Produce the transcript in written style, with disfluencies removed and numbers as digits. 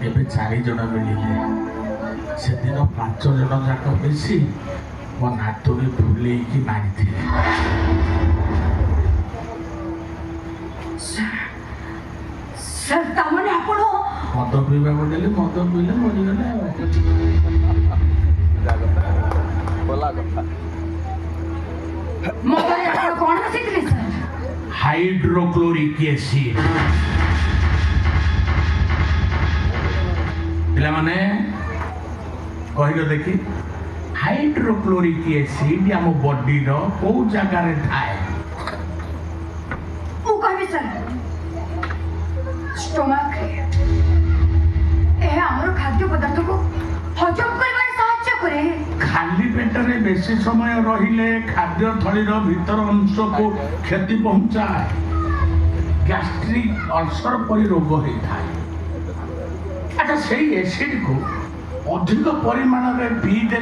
ଏବେ 4 ଜଣ ମିଳିଲେ। ସେଦିନ 5 ଜଣ ଯାକ ମିଶି ମୋ ନାତୁଣୀ ଭୁଲେଇକି ମାରିଥିଲେ। ସାର୍ ତାମାନେ ଆପଣ ମଦ ପିଇବାକୁ ଦେଲେ, ମଦ ପିଇଲେ ମରିଗଲେ ଆଉ। ମଦରେ ଆପଣ କ'ଣ ମିଶେଇଥିଲେ ସାର୍? Hydrochloric acid. ପିଲାମାନେ କହିଲ ଦେଖି, ହାଇଡ୍ରୋକ୍ଲୋରିକ ଏସିଡ ଆମ ବଡିର କୋଉ ଜାଗାରେ ଥାଏ? ମୁଁ କହିବି ସାର୍, ଷ୍ଟୋମାକ୍ରେ। ଏହା ଆମର ଖାଦ୍ୟ ପଦାର୍ଥକୁ ହଜମ କରିବାରେ ସାହାଯ୍ୟ କରେ। ଖାଲି ପେଟରେ ବେଶୀ ସମୟ ରହିଲେ ଖାଦ୍ୟ ଥଳିର ଭିତର ଅଂଶକୁ କ୍ଷତି ପହଞ୍ଚାଏ। ଗ୍ୟାଷ୍ଟ୍ରିକ୍ ଅଲ୍ସର ପରି ରୋଗ ହେଇଥାଏ। ଆଚ୍ଛା, ସେଇ ଏସିଡକୁ ଅଧିକ ପରିମାଣରେ ପିଇଦେଲେ